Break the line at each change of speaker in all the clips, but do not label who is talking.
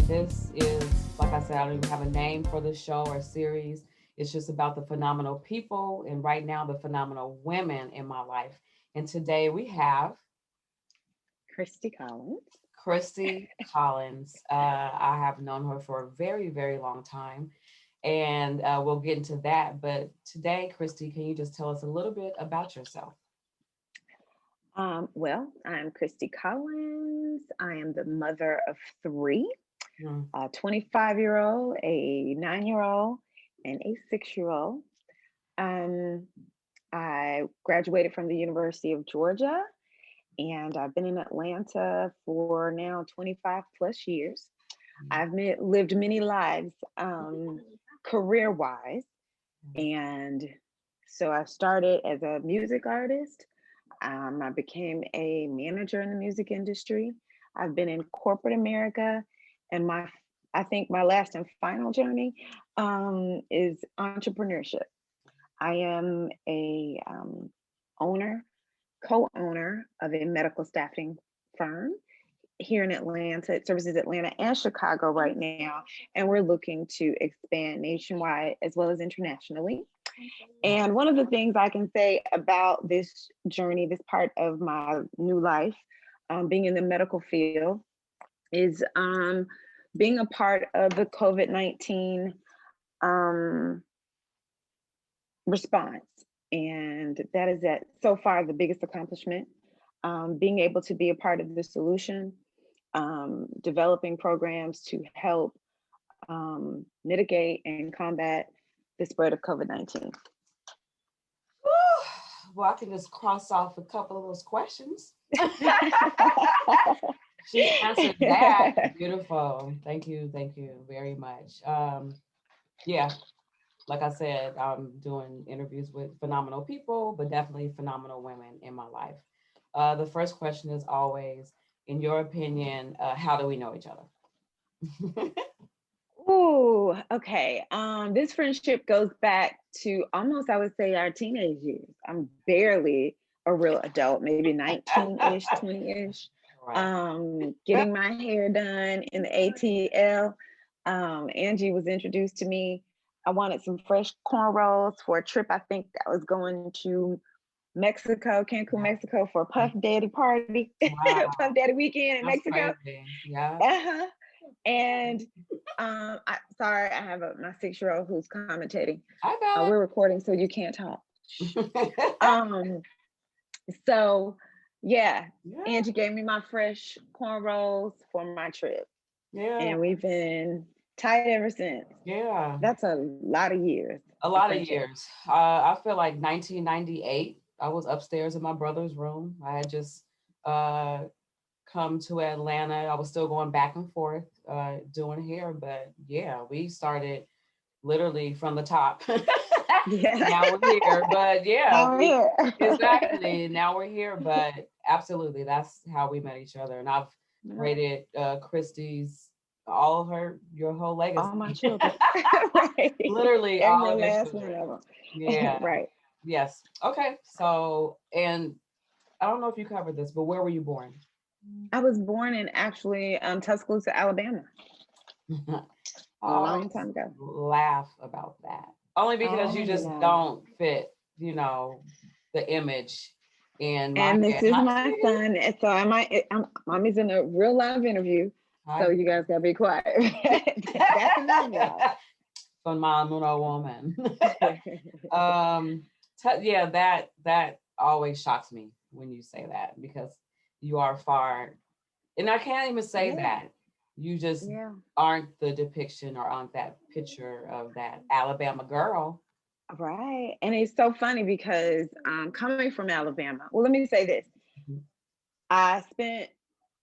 This is, like I said, I don't even have a name for the show or series. It's just about the phenomenal people, and right now, the phenomenal women in my life. And today we have
Christy Collins.
Christy Collins. I have known her for a very, very long time, and we'll get into that. But today, Christy, can you just tell us a little bit about yourself?
Well, I'm Christy Collins. I am the mother of three,
Mm,
a 25-year-old, a 9-year-old, and a 6-year-old. Um, I graduated from the University of Georgia, and I've been in Atlanta for now 25 plus years. Lived many lives, career-wise,
mm,
and so I started as a music artist. I became a manager in the music industry. I've been in corporate America, and I think my last and final journey is entrepreneurship. I am a owner, co-owner of a medical staffing firm here in Atlanta. It services Atlanta and Chicago right now, and we're looking to expand nationwide as well as internationally. And one of the things I can say about this journey, this part of my new life, being in the medical field, is being a part of the COVID 19 um, response. And that is that so far the biggest accomplishment. Being able to be a part of the solution, developing programs to help mitigate and combat the spread of COVID 19.
Well, I can just cross off a couple of those questions. She answered that. Beautiful. Thank you very much. Yeah, like I said, I'm doing interviews with phenomenal people, but definitely phenomenal women in my life. The first question is always, in your opinion, how do we know each other?
Ooh, okay. This friendship goes back to almost, I would say, our teenage years. I'm barely a real adult, maybe 19-ish, 20-ish.
Right.
Getting my hair done in the ATL. Angie was introduced to me. I wanted some fresh cornrows for a trip. I think I was going to Mexico, Cancun, Mexico for a Puff Daddy party,
Wow,
Puff Daddy weekend in
that's
Mexico.
crazy. Yeah.
Uh-huh. And sorry, I have my 6-year-old who's commentating.
I
We're
bet.
recording, so you can't talk. Um, so yeah,
Yeah,
Angie gave me my fresh cornrows for my trip,
yeah,
and we've been tight ever since.
yeah.
That's a lot of years
A
of
lot of
friendship.
years. I feel like 1998. I was upstairs in my brother's room. I had just uh, come to Atlanta. I was still going back and forth doing hair, but yeah, we started literally from the top.
Yeah.
Now we're here, but yeah,
Now we're
we
here.
exactly now we're here, but absolutely that's how we met each other, and I've braided Christie's all of her your whole
All my
legacy,
children. Right.
literally all
Every
of your
last one
children.
of them.
Yeah.
Right.
Yes. Okay. So, and I don't know if you covered this, but where were you born?
I was born in actually Tuscaloosa, Alabama,
I
a long
always
time ago.
laugh about that. Only because you
Oh
just
no.
don't fit, the image in my
And this
head.
is
Hi,
my
sweetie.
son. And so mommy's in a real live interview.
Hi,
So you
baby.
guys gotta be quiet. That's enough now.
Phenomenal woman. um, yeah, that always shocks me when you say that because you are far, and I can't even say
Yeah,
that. You just
yeah.
aren't the depiction or aren't that picture of that Alabama girl.
Right. And it's so funny because coming from Alabama, well, let me say this.
Mhm.
I spent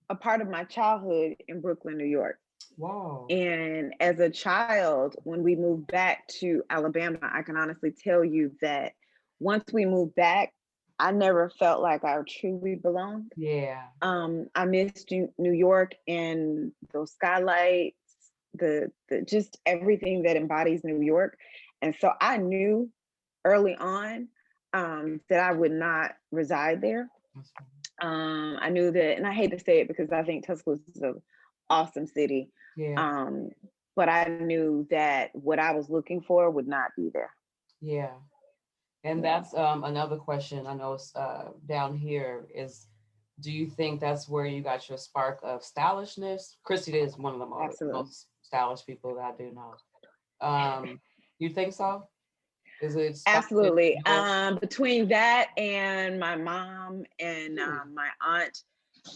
a part of my childhood in Brooklyn, New York.
Whoa.
And as a child, when we moved back to Alabama, I can honestly tell you that once we moved back, I never felt like I truly belonged.
Yeah.
I missed New York and those skylights, the just everything that embodies New York. And so I knew early on that I would not reside there.
That's right.
I knew that, and I hate to say it because I think Tuscaloosa is an awesome city.
Yeah.
But I knew that what I was looking for would not be there.
Yeah. And
Yeah.
that's another question I know down here is, do you think that's where you got your spark of stylishness? Christy is one of the
Absolutely.
most stylish people that I do know. You think so? Is it sparking
Absolutely.
your?
Between that and my mom and my aunt,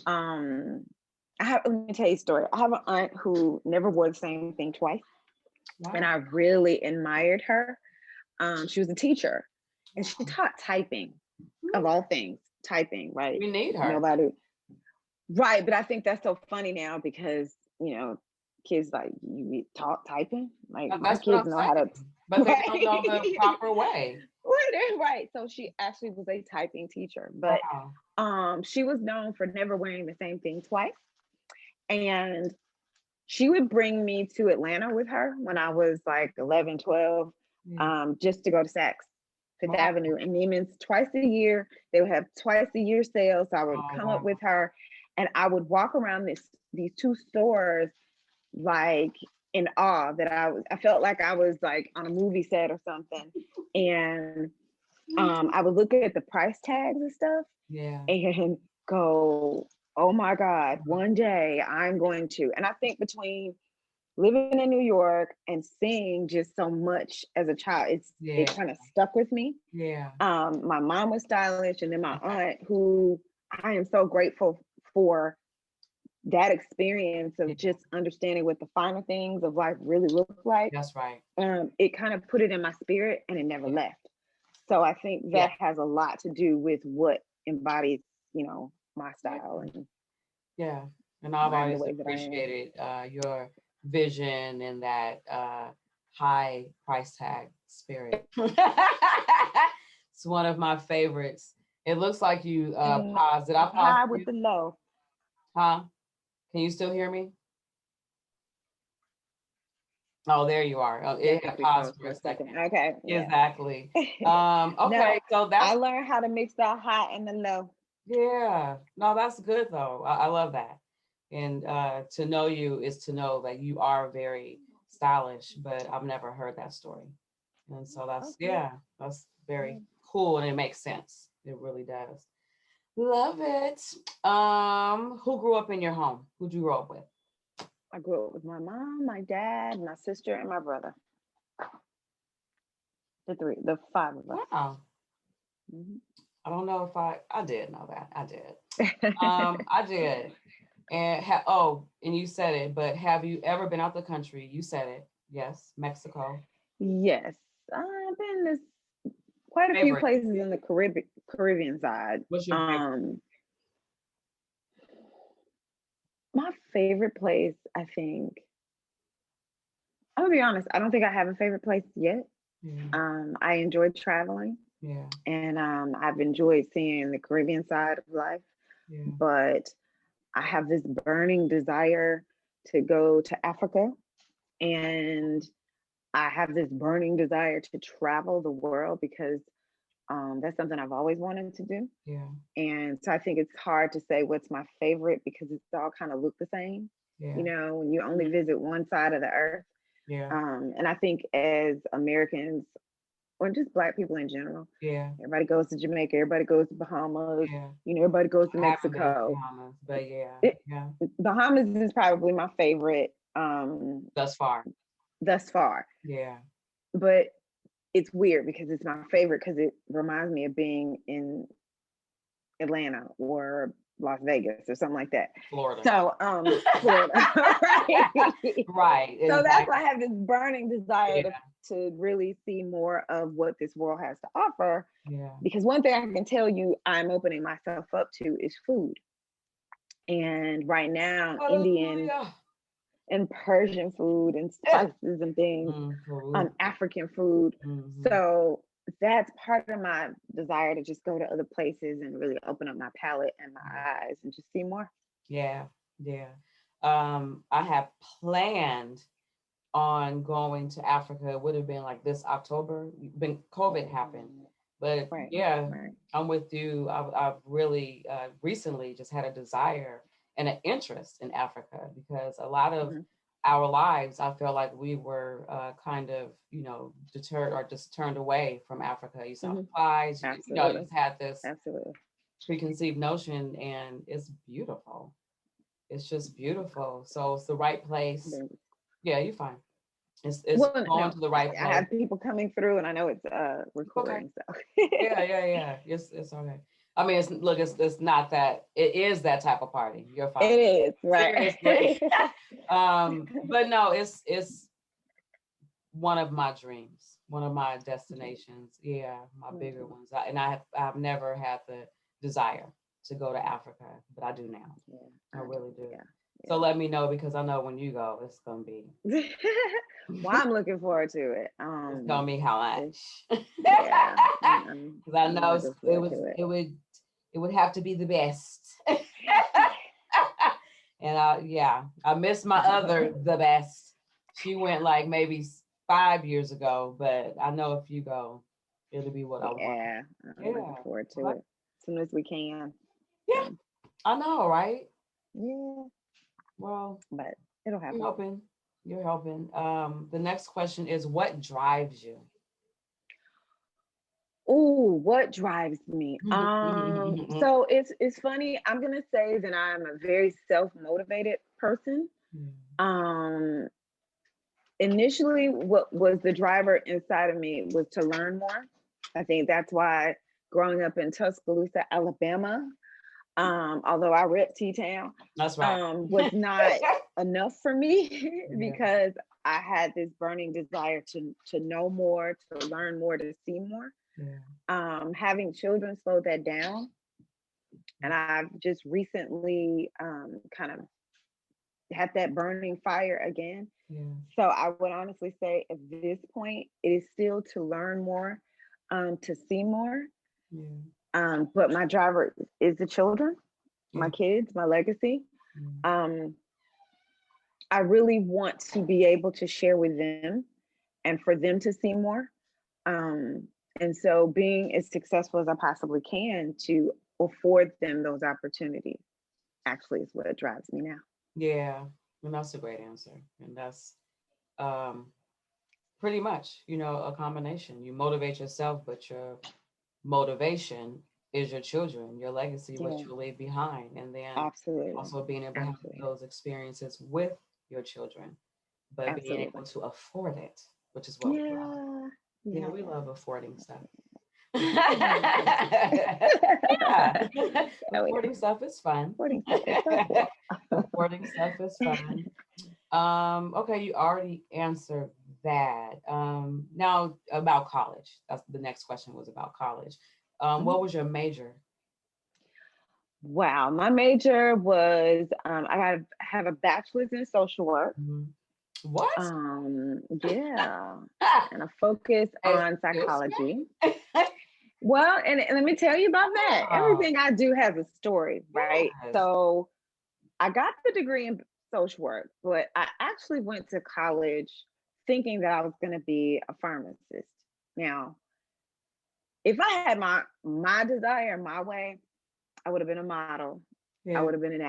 let me tell you a story. I have an aunt who never wore the same thing twice. And
Wow.
I really admired her. She was a teacher and she
Wow.
taught typing, of all things, typing, right?
We need her.
Nobody, right. But I think that's so funny now because, kids like, you taught typing? Like my
That's what
kids
I'm
know how to,
saying. But they don't know the proper way.
Right. So she actually was a typing teacher, but
Wow.
she was known for never wearing the same thing twice. And she would bring me to Atlanta with her when I was like 11, 12,
Yeah.
just to go to Saks, Fifth
Wow.
Avenue. And Neiman's twice a year. They would have twice a year sales. So I would
Oh,
come up
wow.
with her and I would walk around these two stores like in awe that I felt like I was like on a movie set or something. And I would look at the price tags and stuff
Yeah.
and go, oh my God, one day I'm going to. And I think between living in New York and seeing just so much as a child,
Yeah.
it kind of stuck with me.
Yeah.
My mom was stylish, and then my aunt, who I am so grateful for that experience of just understanding what the finer things of life really look like.
That's right.
It kind of put it in my spirit and it never left. So I think that has a lot to do with what embodies, my style and
Yeah. And I've
the
always
way that I am.
appreciated your vision and that high price tag spirit. It's one of my favorites. It looks like you paused. Did I pause
High
you?
with the low.
Huh? Can you still hear me? Oh, there you are. Oh,
Yeah, I
it
think
had
we
paused
paused
for
for
a
a second.
second.
Okay, yeah.
Exactly.
No,
Okay, so
I
that's
learned how to mix the high and the low.
yeah. No, that's good though. I love that. And to know you is to know that you are very stylish, but I've never heard that story. And so
Okay.
that's
Yeah.
very cool and it makes sense. It really does. Love it. Who grew up in your home? Who'd you grow up with?
I grew up with my mom, my dad, my sister, and my brother. The five of us.
Wow.
Mhm.
I don't know if I did know that. I did. I did. And and you said it, but have you ever been out the country? You said it. Yes, Mexico.
Yes, I've been to quite a few
Favorite.
places in the Caribbean side.
What's your favorite?
My favorite place, I think, I'm gonna be honest, I don't think I have a favorite place yet.
Yeah.
I enjoy traveling
Yeah.
and I've enjoyed seeing the Caribbean side of life,
Yeah.
but I have this burning desire to go to Africa, and I have this burning desire to travel the world because that's something I've always wanted to do.
Yeah.
And so I think it's hard to say what's my favorite because it's all kind of look the same,
Yeah.
when you only visit one side of the earth.
Yeah.
And I think as Americans, or just Black people in general,
Yeah.
everybody goes to Jamaica, everybody goes to Bahamas,
Yeah.
everybody goes to
I haven't been to
Mexico.
Bahamas, but yeah.
It,
Yeah.
Bahamas is probably my favorite
Thus far.
thus far.
Yeah.
But it's weird because it's my favorite because it reminds me of being in Atlanta or Las Vegas or something like that.
Florida.
So Florida. Right.
Right.
So that's why
Exactly.
I have this burning desire
Yeah.
to really see more of what this world has to offer.
Yeah.
Because one thing I can tell you I'm opening myself up to is food. And right now, Indian
Hallelujah.
and Persian food and spices and things,
Peru.
African food.
Mhm.
So that's part of my desire to just go to other places and really open up my palate and my eyes and just see more.
Yeah. Yeah. I have planned on going to Africa. It would have been like this October. When COVID happened. But
Right.
yeah,
Right.
I'm with you. I've really recently just had a desire and an interest in Africa because a lot of
Mm-hmm.
our lives, I feel like we were kind of, deterred or just turned away from Africa. You saw
Mhm.
flies, you
Absolutely.
just had this
Absolutely.
preconceived notion, and it's beautiful. It's just beautiful. So it's the right place.
Then-
Yeah, you're fine. It's
Well,
going
no,
to the right
I
place.
have people coming through, and I know it's
It's okay.
recording. So
Yeah. It's okay. I mean, it's not that. It is that type of party. You're fine.
it is right.
Seriously. But no, it's one of my dreams, one of my destinations. Yeah, my bigger ones. I've never had the desire to go to Africa, but I do now.
Yeah,
I really do.
yeah,
So let me know, because I know when you go, it's gonna be.
yeah. Well, I'm looking forward to it.
Just tell me how much.
Yeah,
Because I know
looking forward to it.
it would have to be the best. And I miss my other the best. She went like maybe 5 years ago, but I know if you go, it'll be what I want.
Yeah, I'm looking
Yeah.
forward to
What?
it as soon as we can.
Yeah,
So,
I know, right?
yeah,
Well,
but it'll
you're
happen.
helping. You're helping. The next question is, what drives you?
Oh, what drives me? So it's funny. I'm gonna say that I'm a very self-motivated person. Um, Initially, what was the driver inside of me was to learn more. I think that's why growing up in Tuscaloosa, Alabama, although I rep T-Town,
That's right.
was not enough for me
Yeah.
because I had this burning desire to know more, to learn more, to see more.
Yeah.
Having children slowed that down, and I've just recently kind of had that burning fire again.
Yeah.
So I would honestly say at this point, it is still to learn more, to see more.
Yeah.
But my driver is the children, my
Yeah.
kids, my legacy.
Yeah.
Um, I really want to be able to share with them and for them to see more. Um, and so being as successful as I possibly can to afford them those opportunities actually is what drives me now.
Yeah. And that's a great answer. And that's um pretty much, a combination. You motivate yourself, but your motivation is your children, your legacy, what
Yeah,
you leave behind. And then
absolutely.
also being able to have
Absolutely.
those experiences with your children, but being able
Absolutely.
to afford it, which is what we love.
Yeah.
Yeah,
Yeah.
we love affording stuff.
Yeah.
Yeah.
Oh, yeah.
Affording stuff is fun.
Sporting stuff is so cool.
Affording stuff is fun. Okay, you already answered that. Now about college. That's the next question was about college. What was your major?
Wow. My major was have a bachelor's in social work.
Mhm. What?
Yeah. And a focus on
Excuse
psychology.
me?
Well, and let me tell you about that.
Wow.
Everything I do has a story, right?
Yes.
So I got the degree in social work, but I actually went to college thinking that I was going to be a pharmacist. Now, if I had my desire my way, I would have been a model. I
Yeah.
would have been an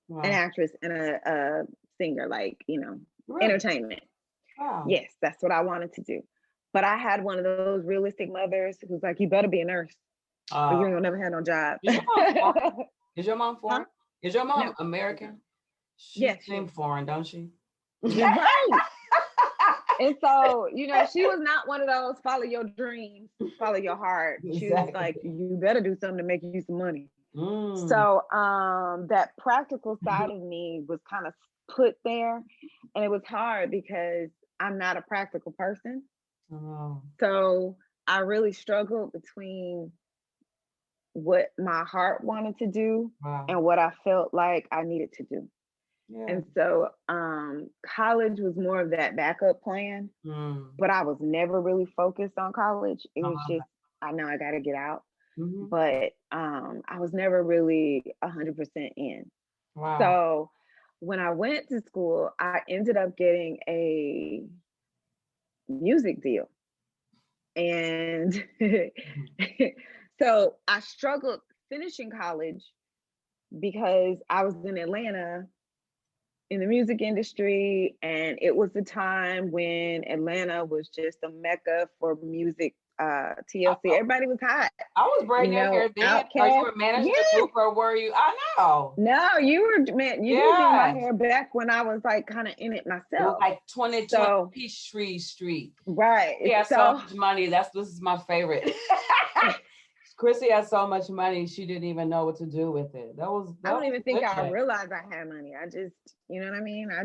Wow.
actress and a singer, like
Really?
entertainment.
Wow.
Yes, that's what I wanted to do. But I had one of those realistic mothers who's like, "You better be a nurse, or
Uh,
you ain't gonna never have no job."
is your mom foreign? Is your mom
Huh?
foreign? Is your
No,
mom
she's not.
American? She
Yes, she
seems
is.
foreign, don't she?
You're right. And so, she was not one of those follow your dreams, follow your heart. She was like,
Exactly.
you better do something to make you some money.
Mm.
So that practical side of me was kind of put there. And it was hard because I'm not a practical person.
Oh,
So I really struggled between what my heart wanted to do
wow.
and what I felt like I needed to do.
Yeah.
And so college was more of that backup plan,
Mm.
but I was never really focused on college. It was
Uh-huh.
just, I know I got to get out,
Mhm.
but I was never really 100% in.
Wow.
So when I went to school, I ended up getting a music deal. And
Mhm.
so I struggled finishing college because I was in Atlanta in the music industry, and it was the time when Atlanta was just a mecca for music. TLC, everybody was hot.
I was braiding your hair then. Or you were managing the group, or were you? I know.
No, you were, man. You did my hair back when I was like kind of in it myself. It was
like 2020 Peachtree Street.
Right.
He has so much money. This is my favorite. Chrissy has so much money, she didn't even know what to do with it. I don't
even think I realized I had money. I just, you know what I mean? I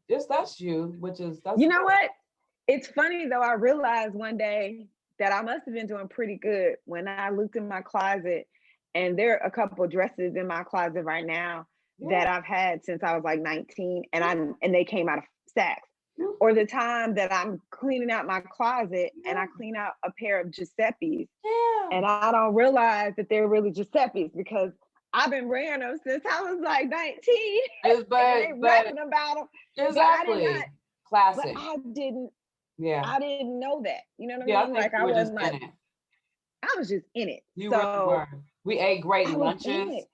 just
that's you, which is
you know what? It's funny though. I realized one day that I must have been doing pretty good when I looked in my closet, and there are a couple of dresses in my closet right now that I've had since I was like 19, and they came out of Saks. Or the time that I'm cleaning out my closet and I clean out a pair of Giuseppe's, and I don't realize that they're really Giuseppe's because I've been wearing them since I was like 19.
But
they rapping about them.
Exactly. Classic.
But I didn't.
Yeah.
I didn't know that. You know what I mean? Like I wasn't like. I was just in it.
You really were. We ate great lunches.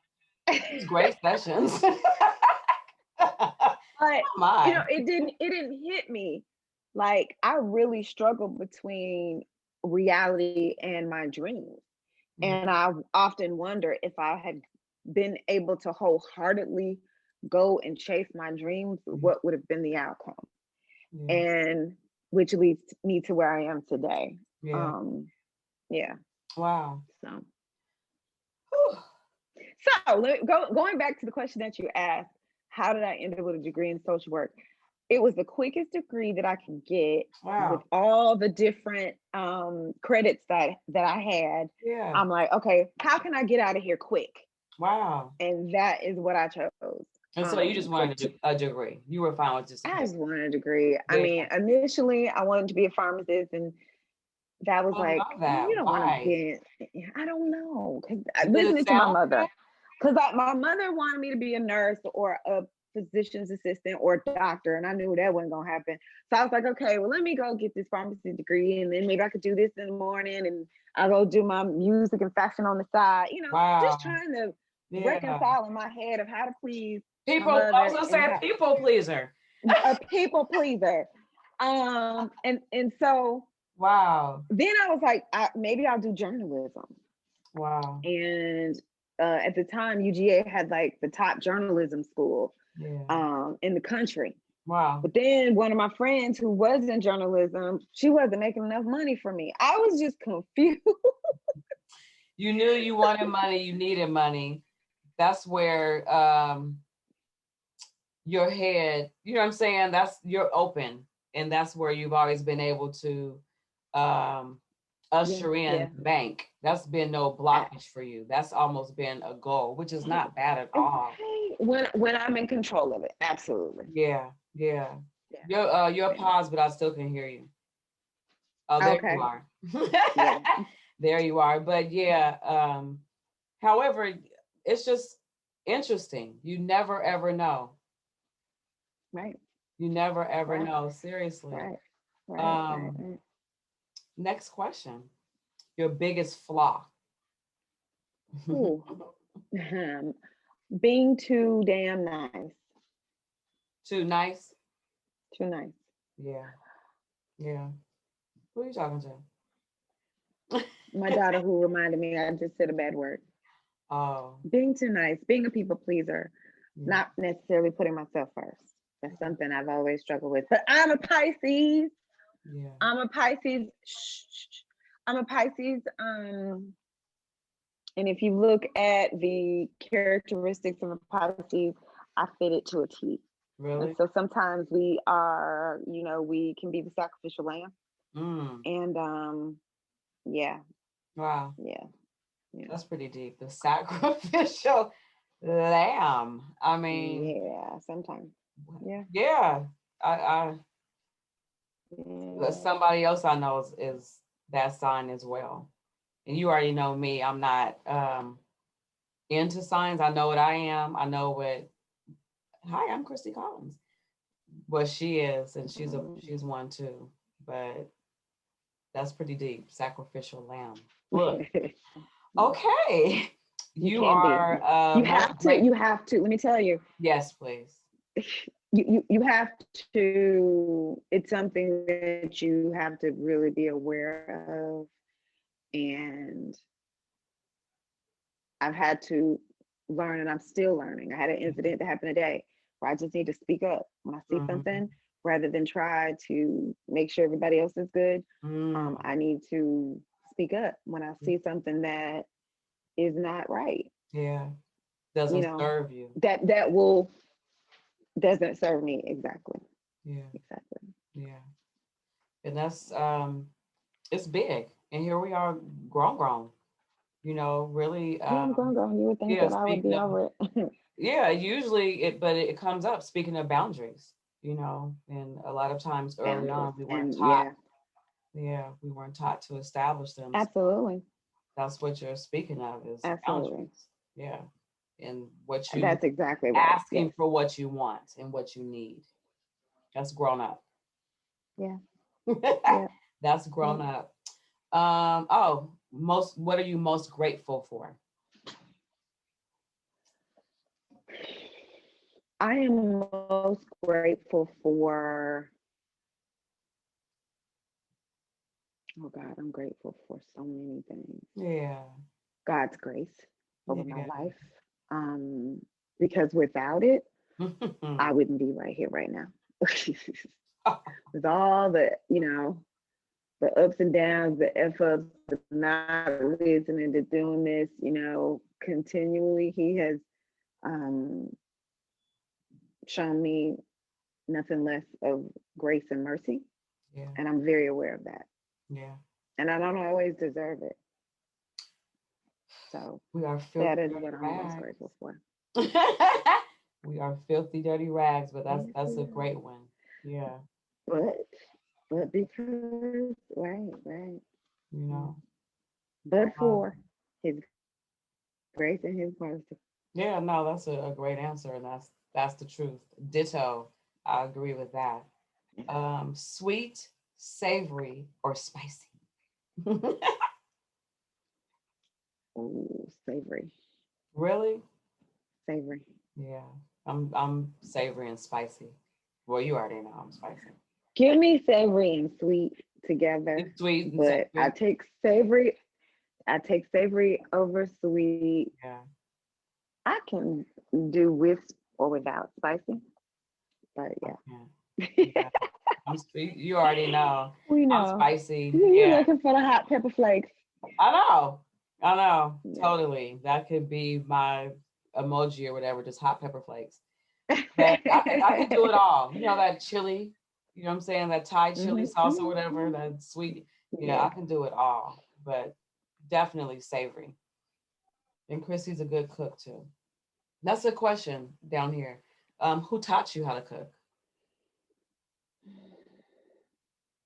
Great sessions.
But you know, it didn't hit me. Like I really struggled between reality and my dreams. And I often wonder if I had been able to wholeheartedly go and chase my dreams, what would have been the outcome? And which leads me to where I am today.
Wow.
Going back to the question that you asked, how did I end up with a degree in social work? It was the quickest degree that I could get with all the different credits that I had. I'm like, okay, how can I get out of here quick?
Wow.
And that is what I chose.
And so you just wanted a degree. You were fine with just
I just wanted a degree. Yeah. I mean, initially I wanted to be a pharmacist, and that was you don't want to be, I don't know. Because listening to my mother, because my mother wanted me to be a nurse or a physician's assistant or a doctor, and I knew that wasn't gonna happen. So I was like, okay, well, let me go get this pharmacy degree, and then maybe I could do this in the morning, and I'll go do my music and fashion on the side. You know, just trying to reconcile in my head of how to please
people. I was gonna say a people pleaser.
A people pleaser. And so then I was like, maybe I'll do journalism.
Wow.
And at the time, UGA had like the top journalism school in the country.
Wow.
But then one of my friends who was in journalism, she wasn't making enough money for me. I was just confused.
You knew you wanted money, you needed money. That's where your head, you know what I'm saying? You're open, and that's where you've always been able to usher in the bank. That's been no blockage for you. That's almost been a goal, which is not bad at all.
When I'm in control of it, absolutely.
Yeah. You're paused, but I still can hear you. Oh, there you are. There you are. But however, it's just interesting. You never ever know.
Right.
You never ever know. Seriously.
Right.
Next question. Your biggest flaw.
Being too damn nice.
Too nice?
Too nice.
Yeah. Who are you talking to?
My daughter, who reminded me I just said a bad word.
Oh.
Being too nice, being a people pleaser, not necessarily putting myself first. That's something I've always struggled with. But I'm a Pisces. I'm a Pisces. I'm a Pisces. And if you look at the characteristics of a Pisces, I fit it to a T.
Really?
And so sometimes we are, we can be the sacrificial lamb. And
Wow.
Yeah.
That's pretty deep. The sacrificial lamb. I mean.
Yeah, sometimes.
Yeah. Somebody else I know is that sign as well. And you already know me. I'm not into signs. I know what I am. I know what. Hi, I'm Christy Collins. What she is, and she's one too. But that's pretty deep. Sacrificial lamb. Look. Okay. You
can be.
are
You
most
have to.
great.
You have to. Let me tell you.
Yes, please.
You have to. It's something that you have to really be aware of, and I've had to learn, and I'm still learning. I had an incident that happened today where I just need to speak up when I see
Mhm.
something rather than try to make sure everybody else is good.
Mm.
I need to speak up when I see something that is not right.
Yeah,
You
doesn't
know,
serve you.
that will doesn't serve me exactly.
Yeah,
Exactly.
yeah. And that's it's big. And here we are grown, really
Yeah, I'm grown, girl. You would think
yeah,
that I would
speaking
be
of
over it.
yeah, usually it comes up speaking of boundaries, and a lot of times early
Boundaries.
on we weren't
And
taught,
yeah,
yeah, we weren't taught to establish them. So
absolutely.
that's what you're speaking of is
Absolutely.
boundaries. Yeah. And what you
That's exactly right. Yes.
asking for what you want and what you need. That's grown up.
Yeah. Yeah.
That's
Yeah.
grown up. What are you most grateful for?
I am most grateful for, oh God, I'm grateful for so many things.
Yeah.
God's grace over my
Yeah.
life. Um, because without it, I wouldn't be right here right now. With all the, the ups and downs, the F ups, the not listening to doing this, continually, he has um, shown me nothing less of grace and mercy.
Yeah.
And I'm very aware of that.
Yeah.
And I don't always deserve it. So
We are
that
filthy
is
dirty
what I'm most
rags.
grateful for.
We are filthy dirty rags, but that's
Yes,
that's
we
a
are.
great one. Yeah.
But because, right.
You
Mm.
know.
But
Um,
for his grace and his mercy.
yeah, no, that's a great answer, and that's the truth. Ditto. I agree with that. Sweet, savory, or spicy?
Oh, savory,
Really?
savory.
Yeah. I'm savory and spicy. Well, you already know I'm spicy.
Give me savory and sweet together,
It's sweet and
but
savory.
I take savory over sweet.
Yeah.
I can do with or without spicy, but
I
yeah.
can't. Yeah. I'm sweet. You already know.
We
I'm
know.
spicy.
You're
Yeah.
looking for the hot pepper flakes.
I know. I know.
Yeah.
Totally. That could be my emoji or whatever, just hot pepper flakes. But I could do it all. You know that chili, you know what I'm saying? That Thai chili
Mhm,
sauce or
mhm,
whatever,
mhm.
that sweet. Yeah, I
Yes.
can do it all. But definitely savory. And Christy's a good cook too. That's a question down here. Who taught you how to cook?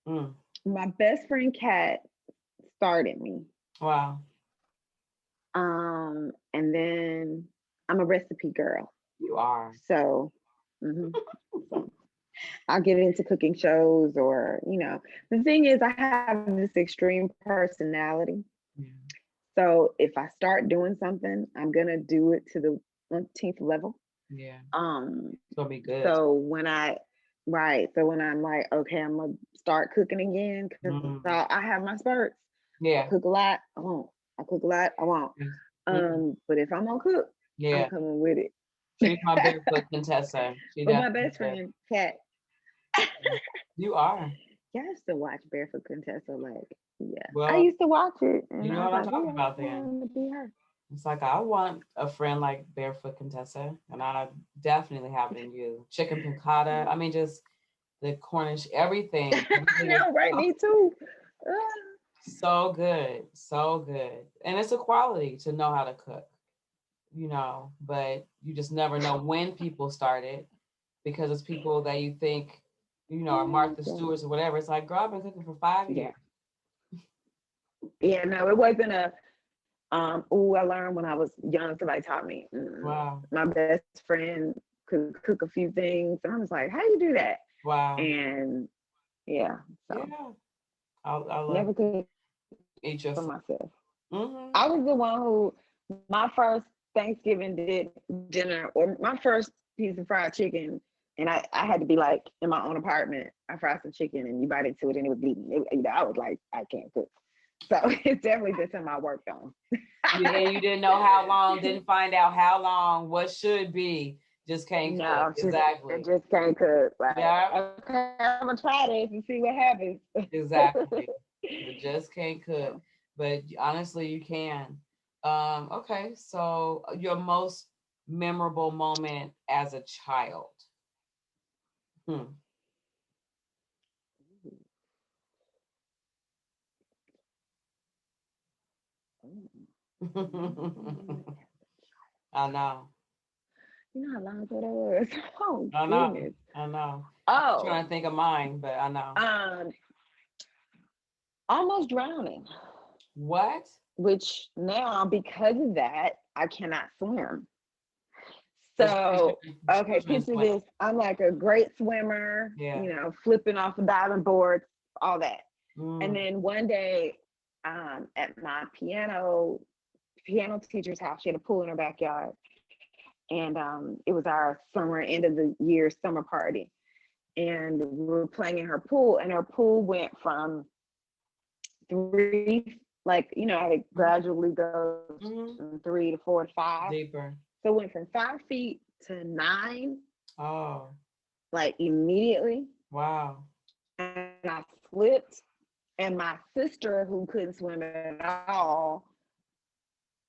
Mm,
My best friend Kat started me.
wow.
And then I'm a recipe girl.
You are.
So, mhm. So I'll get into cooking shows or, the thing is, I have this extreme personality.
Yeah.
So if I start doing something, I'm going to do it to the umpteenth level.
Yeah.
Um,
It's gonna be good.
so right. So when I'm like, okay, I'm going to start cooking again because
Mm,
I have my spurts. I
yeah.
cook a lot, I won't. I cook a lot, I won't.
Yes. Mm,
But if I'm gonna cook, I'm
yeah.
coming with it.
She's my barefoot Contessa. She
But my
definitely
best
is.
friend, Kat,
You are.
yeah, I used to watch Barefoot Contessa. Like, yeah, I
Well,
used to watch it,
you
and
know
I was
what I'm
like,
talking
oh,
about
I
then.
want to be her.
It's like I want a friend like Barefoot Contessa, and I definitely have it in you. Chicken piccata. I mean, just the Cornish, everything.
I
Everything is
know, right? Me too. Ah,
so good, so good. And it's a quality to know how to cook, but you just never know when people start it because it's people that you think, are Martha
yeah,
Stewart's or whatever. It's like, girl, I've been cooking for 5 years.
yeah, yeah. No, it wasn't a. I learned when I was young. Somebody taught me.
Wow.
My best friend could cook a few things, and I was like, "How do you do that?"
Wow.
And yeah, so
Yeah. I love
never could
eat your
for
food.
myself.
Mm-hmm.
I was the one who my first Thanksgiving dinner, or my first piece of fried chicken, and I had to be like in my own apartment. I fried some chicken and you bite into it and it was bleeding. I was like, I can't cook. So it's definitely just something I worked on.
And you didn't know how long, didn't find out how long, what should be, just can't cook.
No,
Exactly.
I just can't cook. Like,
Yeah,
okay, I'm gonna try this and see what happens.
exactly. You just can't cook. But honestly, you can. Okay, so your most memorable moment as a child. Hmm. I know.
You know how long ago that was? Oh
I know.
goodness.
I know. I'm
Oh,
trying to think of mine, but I know.
um, almost drowning.
What?
Which now, because of that, I cannot swim.
Because
So, okay,
children
picture
swim.
this. I'm like a great swimmer,
Yeah.
flipping off the diving board, all that. And
Mm.
then one day, at my piano teacher's house, she had a pool in her backyard. And it was our summer, end of the year summer party. And we were playing in her pool, and her pool went from three, like, how it gradually goes
Mm-hmm.
from 3 to 4 to 5.
Deeper.
So it went from 5 feet to 9,
Oh,
like immediately.
wow.
And I slipped, and my sister, who couldn't swim at all,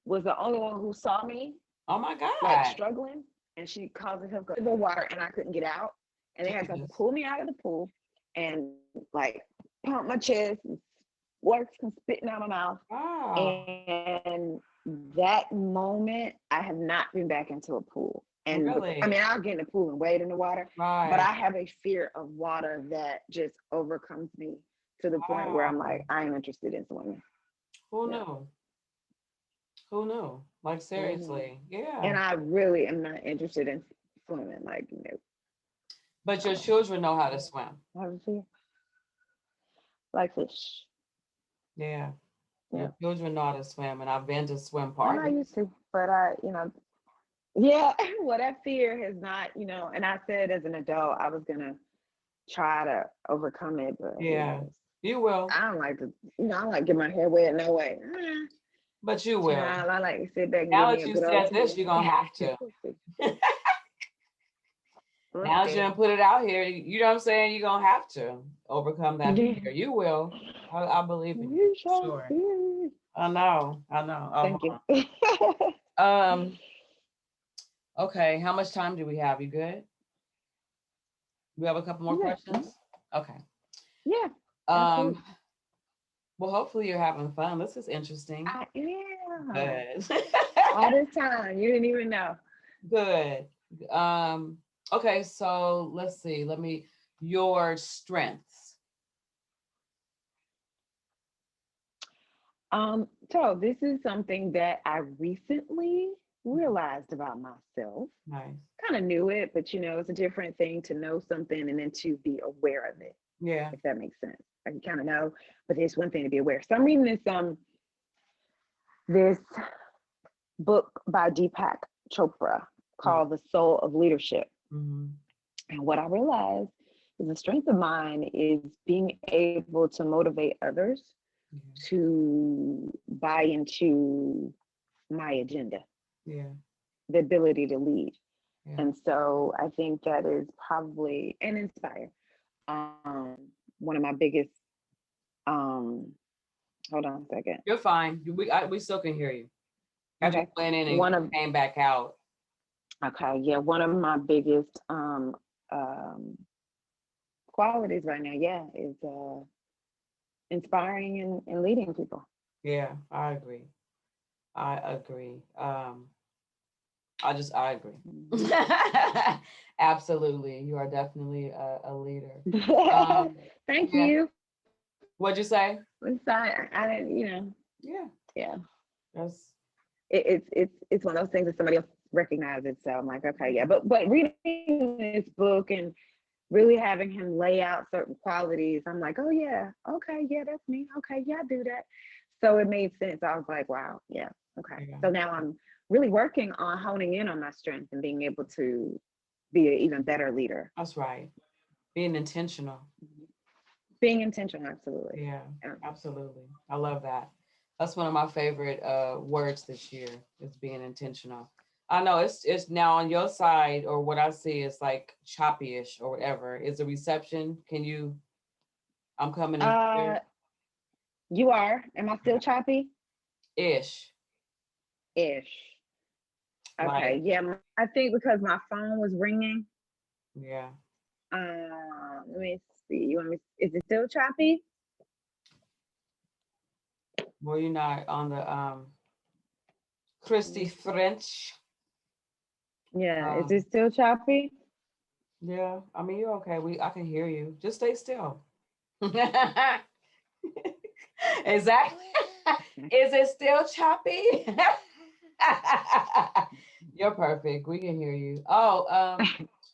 was the only one who saw me
Oh my
like
God.
struggling, and she caused herself go to the water, and I couldn't get out. And they had to
Jesus.
pull me out of the pool and like pump my chest, work some spitting out my mouth.
Wow.
And that moment, I have not been back into a pool. And I
Really?
mean, I'll get in the pool and wade in the water, but
Right.
I have a fear of water that just overcomes me to the point where I'm
Wow.
like, I ain't interested in swimming.
Who
Yeah.
knew? Who knew? Like
Hmm.
seriously.
And
Yeah.
I really am not interested in swimming. Like,
But your children know how to swim.
I have a fear. Like fish.
Yeah. Your
Yeah.
children know how to swim. And I've been to swim
And I used
parties.
to, but yeah, well, that fear has not, and I said as an adult, I was going to try to overcome it, but
Yeah. You will.
I don't like to, I don't like get my hair wet, no way.
But you will.
Child, I like to sit back and give
Now
me
that
a
you
good old
said this, you're gonna have
tan.
to.
We'll
Now that you
see.
done put it out here, you know what I'm saying? You're gonna have to overcome that fear. You will. I believe in you.
We shall
Sure.
see.
I know. I know.
Thank you.
Okay. How much time do we have? You good? We have a couple more
Yeah,
questions? Okay.
yeah,
Um,
absolutely.
well, hopefully you're having fun. This is interesting.
I am.
Good.
All this time, you didn't even know.
Good. Um, okay, so let's see. Your strengths.
So this is something that I recently realized about myself.
Nice.
Kind of knew it, but it's a different thing to know something and then to be aware of it,
Yeah.
if that makes sense. Like you kind of know, but it's one thing to be aware. So I'm reading this book by Deepak Chopra
Mm-hmm.
called The Soul of Leadership.
Mm-hmm.
And what I realized is a strength of mine is being able to motivate others to buy into my agenda,
Yeah.
the ability to lead.
Yeah.
And so I think that is probably and inspire. One of my biggest hold on a second.
You're fine. We still can hear you. You just
Okay.
went in and
One of
came back out.
Okay, yeah, one of my biggest um qualities right now, yeah, is inspiring and leading people.
Yeah, I agree. I agree. I agree.
Mhm.
Absolutely. You are definitely a leader.
Thank
Yeah.
you.
What'd you say?
I didn't,
Yeah.
yeah.
That's
It's one of those things that somebody else recognizes. So I'm like, okay, yeah. But reading this book and really having him lay out certain qualities, I'm like, oh yeah, okay, yeah, that's me. Okay, yeah, I do that. So it made sense. I was like, wow, yeah. Okay.
Yeah,
So now I'm really working on honing in on my strength and being able to be an even better leader.
that's right. Being intentional.
Mhm. Being intentional, absolutely.
Yeah,
Yeah.
absolutely. I love that. That's one of my favorite words this year is being intentional. I know it's now on your side, or what I see is like choppy-ish or whatever. Is the reception? Can you? I'm coming in clear.
Uh, you are. Am I still
Yeah.
choppy?
Ish.
Ish. Okay.
Like,
Yeah. I think because my phone was ringing.
yeah.
Let me see. You want me? Is it still choppy?
Well, you're not on the
Let
Christy
me see.
French.
Yeah. Is
Um,
it still choppy?
yeah. I mean, you're okay. I can hear you. Just stay still. Exactly. Is it still choppy? You're perfect. We can hear you. Oh,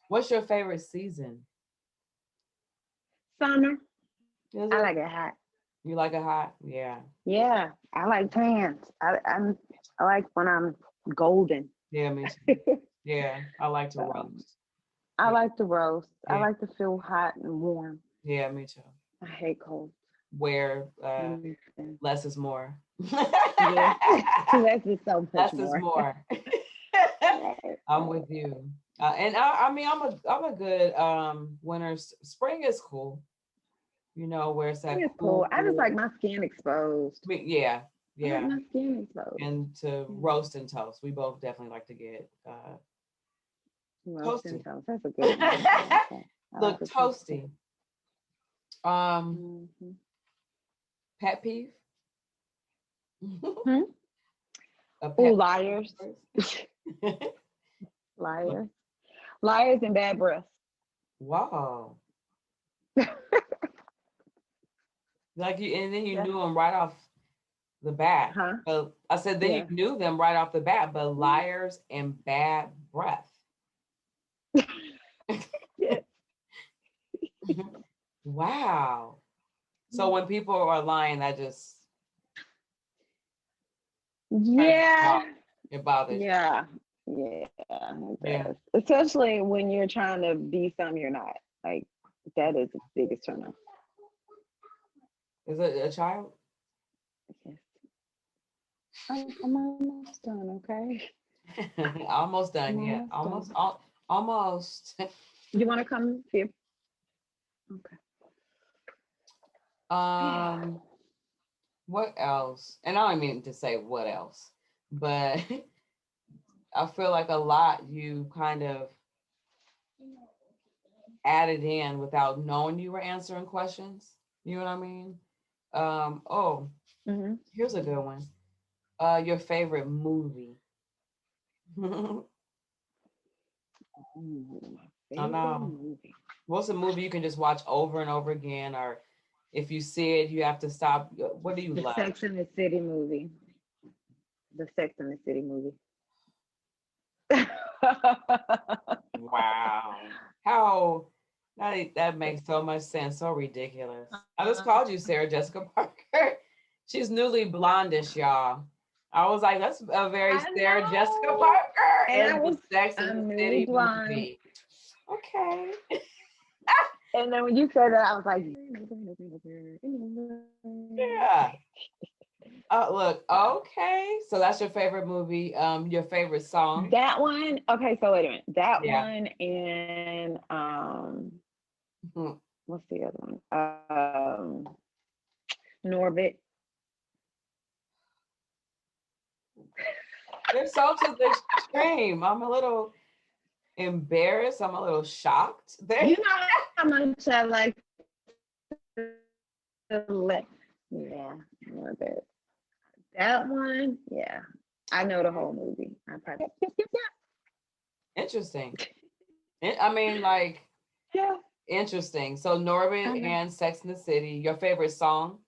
what's your favorite season?
Summer.
Is
I
it?
like it hot.
You like it hot? Yeah.
Yeah. I like pants. I like when I'm golden.
Yeah, me too. Yeah, I like to
Um,
roast.
I
Yeah,
like to roast. I
yeah,
like to feel hot and warm.
yeah, me too.
I hate cold.
Where
That makes sense.
less is more.
Yeah. Less is so much
Less is
more.
more.
Right.
I'm with you. And I mean, I'm a good winter. Spring is cool. You know, where it's that
It's cool. I just like
cool.
my skin exposed.
Yeah,
I like
yeah.
my skin exposed.
And to
Yeah.
roast and toast, we both definitely like to get
Roast and
toasty.
toast. That's a good one. I like that. I like
Look,
the toasty.
toasty. Um,
Mm-hmm.
pet peeve.
Hmm?
A
Oh,
pet peeve
liars.
of yours?
Liars. Liars and bad breath.
Wow. Like you, and then you
Yeah.
knew them right off the bat.
Huh?
But I said then you
Yeah.
knew them right off the bat, but liars and bad breath.
Yeah.
Wow. So when people are lying, that just kind of
Yeah.
it bothers
Yeah. Yeah. It
you. Yeah.
does. Especially when you're trying to be something you're not. Like that is the biggest turn off.
Is it a child?
Yes. I'm almost done, okay?
Almost
I'm
done. Yeah.
almost done.
Almost.
You want to come here? Okay.
Um, what else? And I don't mean to say what else, but I feel like a lot you kind of added in without knowing you were answering questions. You know what I mean? Oh,
Mm-hmm.
here's a good one. Your favorite movie. I
Ooh, my favorite
know.
movie.
What's a movie you can just watch over and over again, or if you see it, you have to stop. What do you
The
love?
Sex and the City movie. The Sex and the City movie.
Wow. How that makes so much sense. So ridiculous. I just called you Sarah Jessica Parker. She's newly blondish, y'all. I was like, that's a very
I
Sarah Jessica
know.
Parker
And
in the Sex and the
I'm newly
City
blind.
movie. Okay.
And then when you said that, I was like,
Yeah. Look, okay. So that's your favorite movie. Your favorite song.
that one. Okay, so wait a minute. That
Yeah.
one and
Mhm.
what's the other one? Norbit.
They're so to the extreme. I'm a little embarrassed. I'm a little shocked.
You
They
know how much I like to let. Yeah, Norbit. That one. Yeah, I know the whole movie. I probably.
interesting. I mean, like
Yeah,
interesting. So
I
Norbit
know.
and Sex in the City, your favorite song,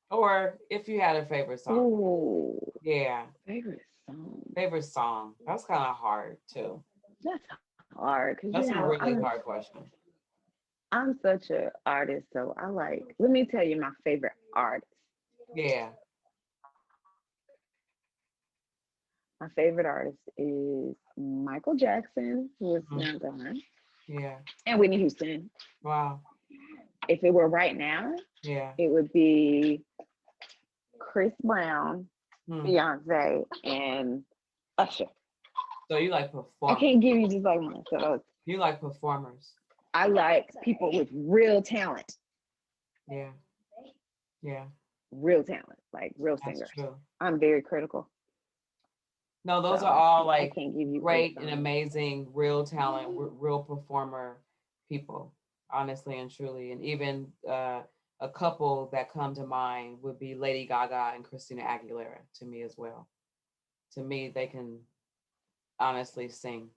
or if you had a favorite song,
Ooh,
yeah,
favorite song.
favorite song. That's kind of hard too.
That's hard because
That's a really hard question.
I'm such a artist, so I like. Let me tell you my favorite artist.
Yeah.
My favorite artist is Michael Jackson, who is now gone,
Yeah.
and Whitney Houston.
Wow.
If it were right now,
Yeah.
it would be Chris Brown,
Hmm.
Beyonce, and Usher.
So you like
I
perform?
can't give you just like one. So
You like performers?
I like people with real talent.
Yeah. Yeah.
Real talent, like real
That's
singers.
true.
I'm very critical.
No, those
So
are all
I
like
can't give you
great
a
and
song.
amazing, real talent, real performer people, honestly and truly. And even a couple that come to mind would be Lady Gaga and Christina Aguilera to me as well. To me, they can honestly sing.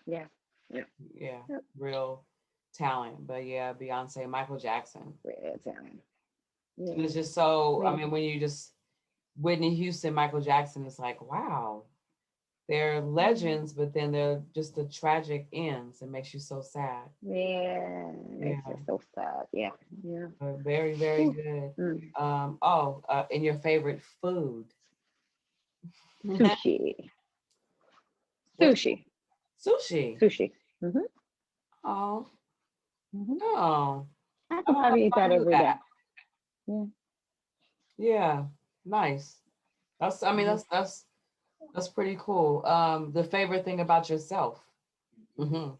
Yeah. Yeah.
Yeah,
Yep.
real talent. But yeah, Beyonce, Michael Jackson.
Real talent.
And
Yeah.
it's just so, I
Yeah.
mean, when you just, Whitney Houston, Michael Jackson, it's like, wow, they're legends, but then they're just the tragic ends. It makes you so sad.
Yeah.
Yeah.
It's just so sad. Yeah. Yeah.
Very, very
Whew.
good.
Mm.
And your favorite food?
Sushi.
What?
Sushi.
Sushi.
Sushi. Mm-hmm.
Oh,
Mm-hmm.
no.
I
I
could
don't know
probably eat
if I
that
knew
every day.
that.
Yeah.
Yeah, nice. That's, I mean,
Mm-hmm.
that's pretty cool. The favorite thing about yourself? Mm-hmm.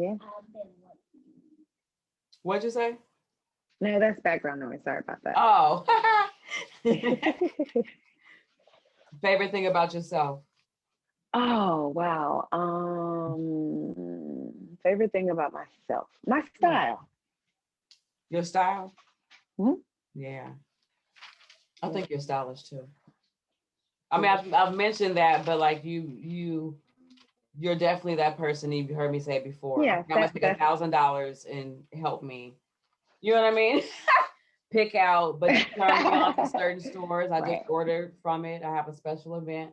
Yeah.
What'd you say?
No, that's background noise. Sorry about that.
Oh. Favorite thing about yourself?
Oh wow. Favorite thing about myself. My style.
Your style?
Mhm.
Yeah. I
Yeah.
think you're stylish too. I mean, I've mentioned that, but like you're definitely that person. You've heard me say it before.
Yeah,
I'm gonna take
that's
$1,000 and help me. You know what I mean? Pick out, but you turn me on to certain stores. I just
right.
ordered from it. I have a special event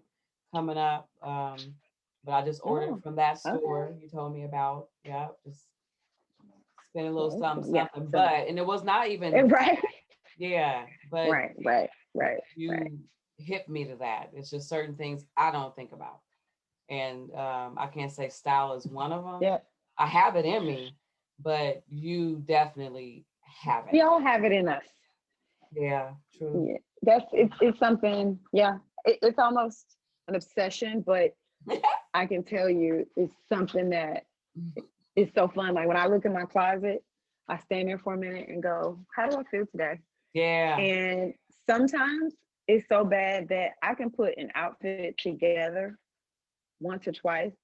coming up. But I just ordered
Oh,
from that
okay.
store you told me about. Yeah, just spend a little
Okay.
something,
Yeah.
something.
So
But and it was not even
right.
yeah, but
Right.
you hip me to that. It's just certain things I don't think about. And I can't say style is one of them.
Yeah.
I have it in me, but you definitely have
We
it.
all have it in us.
Yeah, true.
Yeah. It's something, yeah. It's almost an obsession, but I can tell you it's something that is so fun. Like when I look in my closet, I stand there for a minute and go, how do I feel today?
Yeah,
And sometimes it's so bad that I can put an outfit together once or twice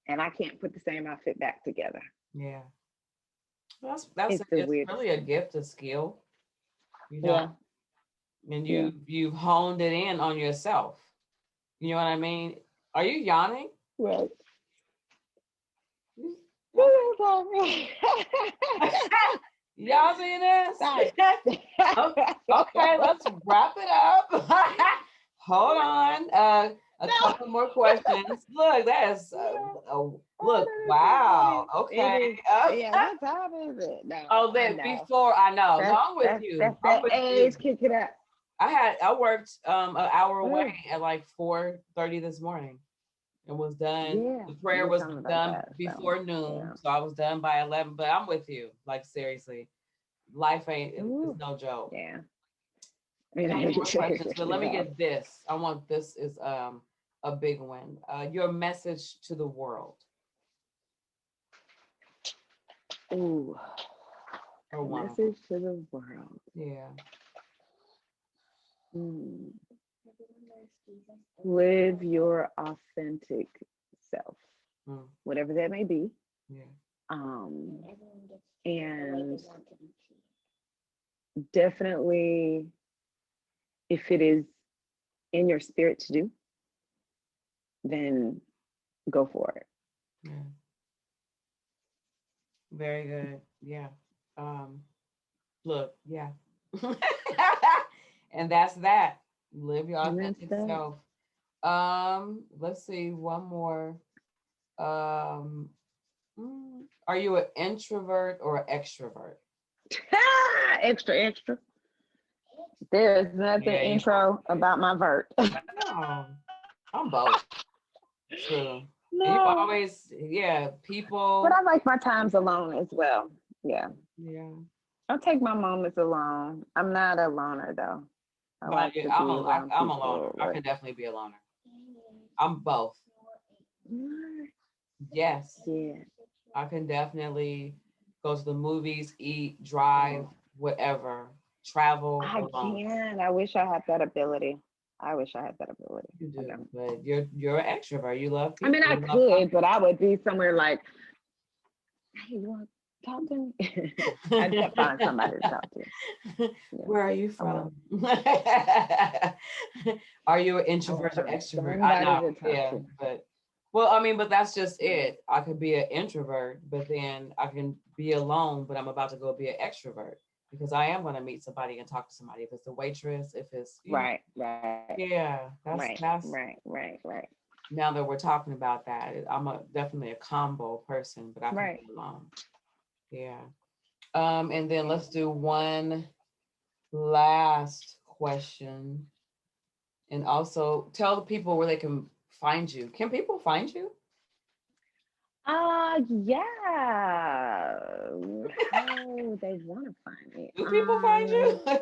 and I can't put the same outfit back together.
yeah.
It's the
It's
weirdest
really a
thing.
gift, a skill, you know,
Yeah.
and
Yeah.
you've honed it in on yourself. You know what I mean? Are you yawning?
Right.
Y'all seen this?
Sorry.
Okay, let's wrap it up. Hold on. A couple more questions. Look, that's look. Wow.
It
Okay.
is. Yeah. What time is it? No,
Oh,
I
then
know.
before I know. No,
That's
I'm with you.
that's
I'm
that
with you.
age. Kick it up.
I worked an hour away
Woo.
at like 4:30 this morning. It was done.
Yeah,
The
you
prayer
were
was
telling me about
done
that. So
before noon,
yeah.
so I was done by 11. But I'm with you. Like seriously, life ain't it's
Ooh,
no joke.
yeah.
A couple more questions, but let me
Yeah.
get this. I want this is a big one. Your message to the world
Ooh,
or one of them.
message to the world.
Yeah.
Mm. Live your authentic self,
Mm,
whatever that may be.
yeah.
And definitely, if it is in your spirit to do, then go for it.
Yeah. Very good. Yeah. Look, yeah. And that's that. Live your
And that's
authentic
that.
self. Let's see, one more. Um, are you an introvert or an extrovert?
Extra, extra. There's nothing
Yeah,
intro about my vert.
no, I'm both. True. And you've
No.
always, yeah,
But
people.
I like my times alone as well. Yeah.
Yeah.
I'll take my moments alone. I'm not a loner though. I
No,
like
yeah,
to be around
I'm a loner.
people.
I can definitely be a loner. I'm both.
What?
Yes,
Yeah.
I can definitely go to the movies, eat, drive, whatever, travel
I
alone.
can. I wish I had that ability. I wish I had that ability.
You
I
do,
don't.
but you're an extrovert. You love
I mean,
people.
I
You love
could, but I would be somewhere like, hey, you want to talk to me? I'd have to find somebody to talk to. Yeah.
Where are you
I would.
from? Are you an
I would
introvert or
find
extrovert? I
somebody
know,
to talk
yeah,
to.
but well, I mean, but that's just it. I could be an introvert, but then I can be alone, but I'm about to go be an extrovert because I am going to meet somebody and talk to somebody. If it's a waitress, if it's,
Right, right,
yeah, that's
right.
now that we're talking about that, I'm definitely a combo person, but I can
Right.
be alone. Yeah. And then let's do one last question. And also tell the people where they can find you. Can people find you?
Yeah. How they want to find me.
Do people find you?
I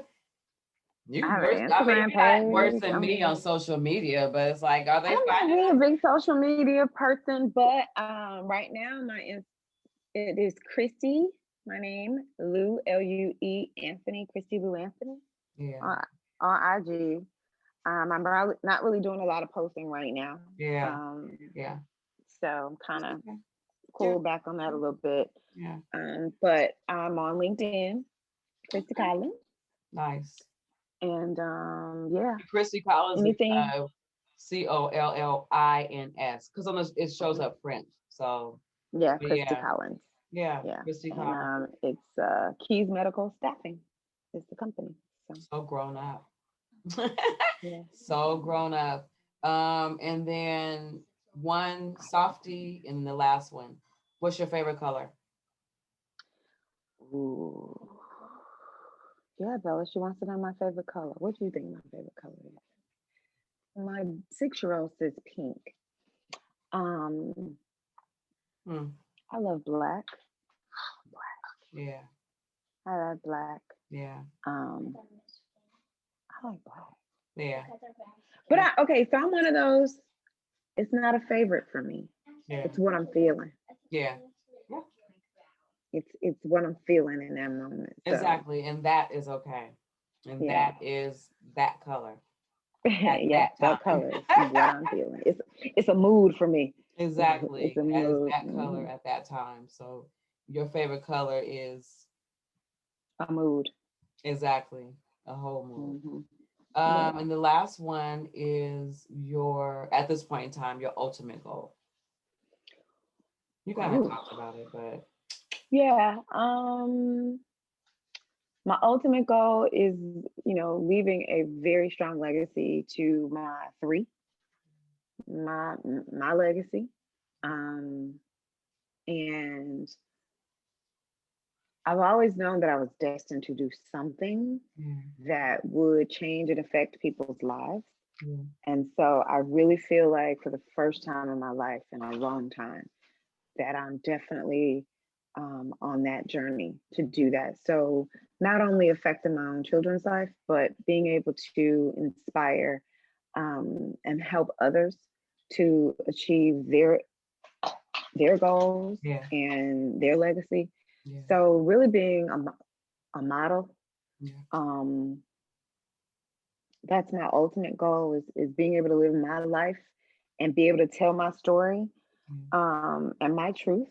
You
have
worse.
an
I mean,
Instagram
you're not worse
page.
than me on social media, but it's like, are they
I'm not
finding
really a
us?
big social media person, but right now it is Christy, my name, Lou, Lue Anthony, Christy Lou Anthony
Yeah,
on, on IG. I'm not really doing a lot of posting right now.
yeah,
Um,
yeah.
so I'm kind of
Okay. Yeah,
cool back on that a little bit.
yeah.
But I'm on LinkedIn, Christy
Okay.
Collins.
Nice.
And yeah,
Christy Collins is
anything.
Collins because on this it shows up French. So
Yeah, Christy
yeah,
Collins.
yeah,
Yeah.
Christy
And
Collins.
it's Keys Medical Staffing is the company. So
So grown up.
yeah.
So grown up. And then one softy and the last one. What's your favorite color?
Ooh. Yeah, Bella, she wants to know my favorite color. What do you think my favorite color is? My 6-year-old says pink. Um,
Hmm.
I love black.
Yeah,
I love black.
yeah,
Um, I like black.
yeah,
But okay, so I'm one of those. It's not a favorite for me.
yeah,
It's what I'm feeling.
yeah, yeah.
It's what I'm feeling in that moment. So
Exactly. And that is okay. And
yeah.
that is that color at
Yeah,
that
that
time.
color is what I'm feeling. It's a mood for me. It's
Exactly.
a
That is
mood.
that color at that time. So your favorite color is
A mood.
exactly a whole mood.
Hmm. Yeah.
And the last one is at this point in time, your ultimate goal. You kind of
Ooh.
talked about it, but
Yeah. My ultimate goal is, leaving a very strong legacy to my three, my my legacy. Um, and I've always known that I was destined to do something
yeah,
that would change and affect people's lives.
yeah,
And so I really feel like for the first time in my life in a long time that I'm definitely on that journey to do that. So not only affecting my own children's life, but being able to inspire and help others to achieve their goals
yeah,
and their legacy.
yeah,
So really being a model.
yeah,
Um, that's my ultimate goal is being able to live my life and be able to tell my story and my truth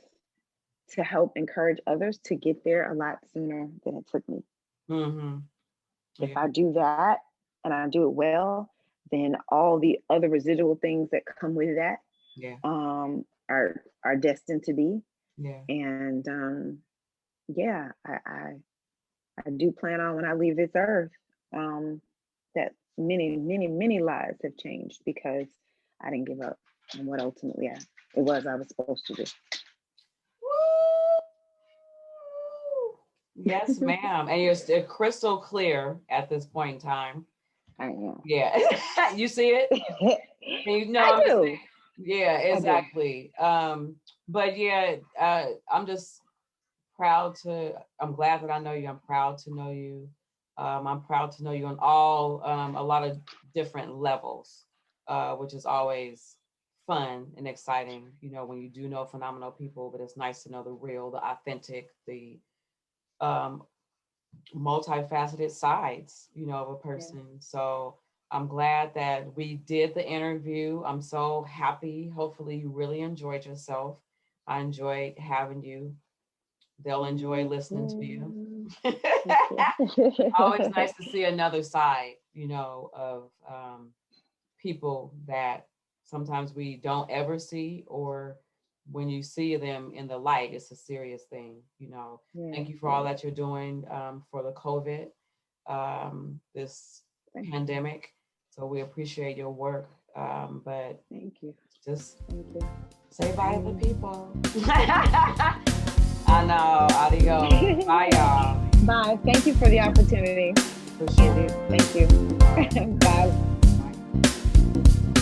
to help encourage others to get there a lot sooner than it took me.
mm-hmm.
If
Yeah,
I do that and I do it well, then all the other residual things that come with that
yeah,
are destined to be.
yeah.
And yeah, I do plan on when I leave this earth that many lives have changed because I didn't give up on what ultimately I was supposed to do.
Woo! Yes, ma'am. And you're still crystal clear at this point in time.
I am.
Yeah. You see it? And you know,
I do.
Yeah, exactly. But yeah, I'm just I'm glad that I know you. I'm proud to know you. I'm proud to know you on a lot of different levels, which is always fun and exciting, you know, when you do know phenomenal people, but it's nice to know the real, the authentic, the um, multifaceted sides, you know, of a person. So I'm glad that we did the interview. I'm so happy. Hopefully you really enjoyed yourself. I enjoyed having you. They'll enjoy listening to you. Always nice to see another side, you know, of people that sometimes we don't ever see, or when you see them in the light, it's a serious thing, you know. Thank you for all that you're doing for the COVID, this pandemic. So we appreciate your work. But
Thank you.
just
Thank you.
say bye to the people. I know. Adios. Bye, y'all.
Bye. Thank you for the opportunity.
For sure.
Thank you. Bye.
Bye.